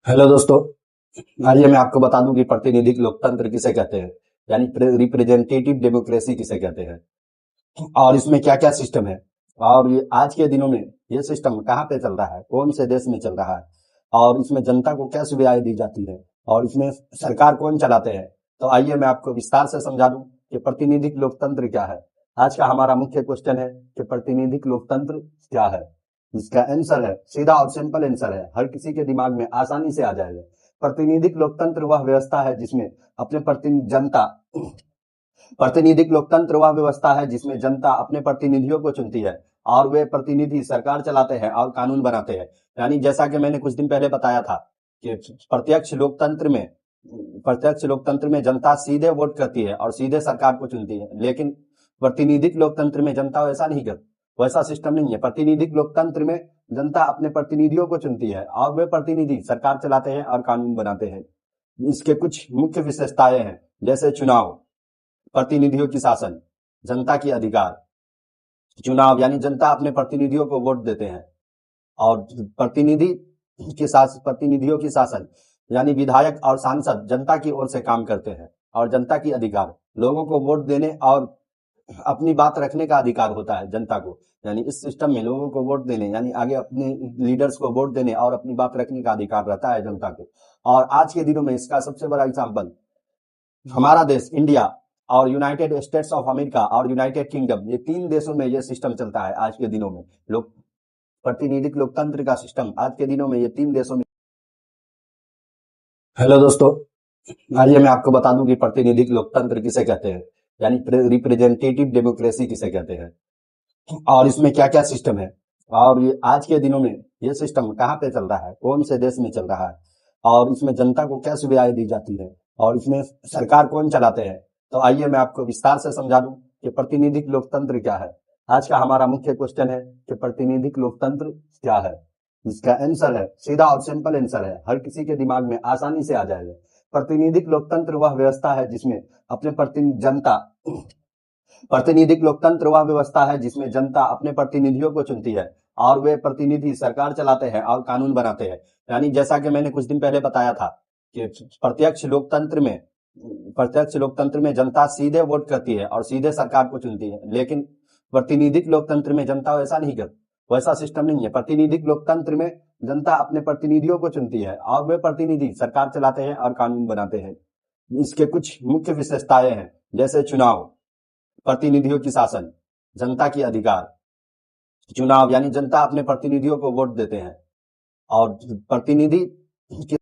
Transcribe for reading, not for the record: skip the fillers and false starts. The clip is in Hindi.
हेलो दोस्तों। आइए मैं आपको बता दूं कि प्रतिनिधिक लोकतंत्र किसे कहते हैं, यानी रिप्रेजेंटेटिव डेमोक्रेसी किसे कहते हैं और इसमें क्या क्या सिस्टम है और ये आज के दिनों में ये सिस्टम कहाँ पे चल रहा है, कौन से देश में चल रहा है और इसमें जनता को क्या सुविधाएं दी जाती है और इसमें सरकार कौन चलाते हैं। तो आइए मैं आपको विस्तार से समझा दूं कि प्रतिनिधिक लोकतंत्र क्या है। आज का हमारा मुख्य क्वेश्चन है कि प्रतिनिधिक लोकतंत्र क्या है। इसका आंसर है, सीधा और सिंपल आंसर है, हर किसी के दिमाग में आसानी से आ जाएगा। प्रतिनिधिक लोकतंत्र वह व्यवस्था है जिसमें अपने प्रतिनिधिक लोकतंत्र वह व्यवस्था है जिसमें जनता अपने प्रतिनिधियों को चुनती है और वे प्रतिनिधि सरकार चलाते हैं और कानून बनाते हैं। यानी जैसा कि मैंने कुछ दिन पहले बताया था कि प्रत्यक्ष लोकतंत्र में जनता सीधे वोट करती है और सीधे सरकार को चुनती है, लेकिन प्रतिनिधिक लोकतंत्र में जनता वैसा नहीं कर वैसा सिस्टम नहीं है। प्रतिनिधिक लोकतंत्र में जनता अपने प्रतिनिधियों को चुनती है और वे प्रतिनिधि सरकार चलाते हैं और कानून बनाते हैं। इसके कुछ मुख्य विशेषताएं हैं, जैसे चुनाव, प्रतिनिधियों की शासन, जनता की अधिकार। चुनाव यानी जनता अपने प्रतिनिधियों को वोट देते हैं और प्रतिनिधियों की शासन यानी विधायक और सांसद जनता की ओर से काम करते हैं। और जनता की अधिकार, लोगों को वोट देने और अपनी बात रखने का अधिकार होता है जनता को। यानी इस सिस्टम में लोगों को वोट देने यानी आगे अपने लीडर्स को वोट देने और अपनी बात रखने का अधिकार रहता है जनता को। और आज के दिनों में इसका सबसे बड़ा एग्जाम्पल हमारा देश इंडिया और यूनाइटेड स्टेट्स ऑफ अमेरिका और यूनाइटेड किंगडम, ये 3 देशों में ये सिस्टम चलता है आज के दिनों में। लोग प्रतिनिधिक लोकतंत्र का सिस्टम आज के दिनों में ये 3 देशों में। हेलो दोस्तों, आइए मैं आपको बता दूं कि प्रतिनिधिक लोकतंत्र किसे कहते हैं, यानी रिप्रेजेंटेटिव डेमोक्रेसी किसे कहते हैं और इसमें क्या क्या सिस्टम है और ये आज के दिनों में ये सिस्टम कहाँ पे चल रहा है, कौन से देश में चल रहा है और इसमें जनता को क्या सुविधाएं दी जाती है और इसमें सरकार कौन चलाते हैं। तो आइए मैं आपको विस्तार से समझा दूं कि प्रतिनिधिक लोकतंत्र क्या है। आज का हमारा मुख्य क्वेश्चन है कि प्रतिनिधिक लोकतंत्र क्या है। इसका आंसर है, सीधा और सिंपल आंसर है, हर किसी के दिमाग में आसानी से आ जाएगा। प्रतिनिधिक लोकतंत्र वह व्यवस्था है जिसमें अपने प्रतिनिधिक लोकतंत्र वह व्यवस्था है जिसमें जनता अपने प्रतिनिधियों को चुनती है और वे प्रतिनिधि सरकार चलाते हैं और कानून बनाते हैं। यानी जैसा कि मैंने कुछ दिन पहले बताया था कि प्रत्यक्ष लोकतंत्र में जनता सीधे वोट करती है और सीधे सरकार को चुनती है, लेकिन प्रतिनिधिक लोकतंत्र में जनता वैसा नहीं कर वैसा सिस्टम नहीं है। प्रतिनिधिक लोकतंत्र में जनता अपने प्रतिनिधियों को चुनती है और वे प्रतिनिधि सरकार चलाते हैं और कानून बनाते हैं। इसके कुछ मुख्य विशेषताएं हैं, जैसे चुनाव, प्रतिनिधियों की शासन, जनता की अधिकार। चुनाव यानी जनता अपने प्रतिनिधियों को वोट देते हैं और प्रतिनिधि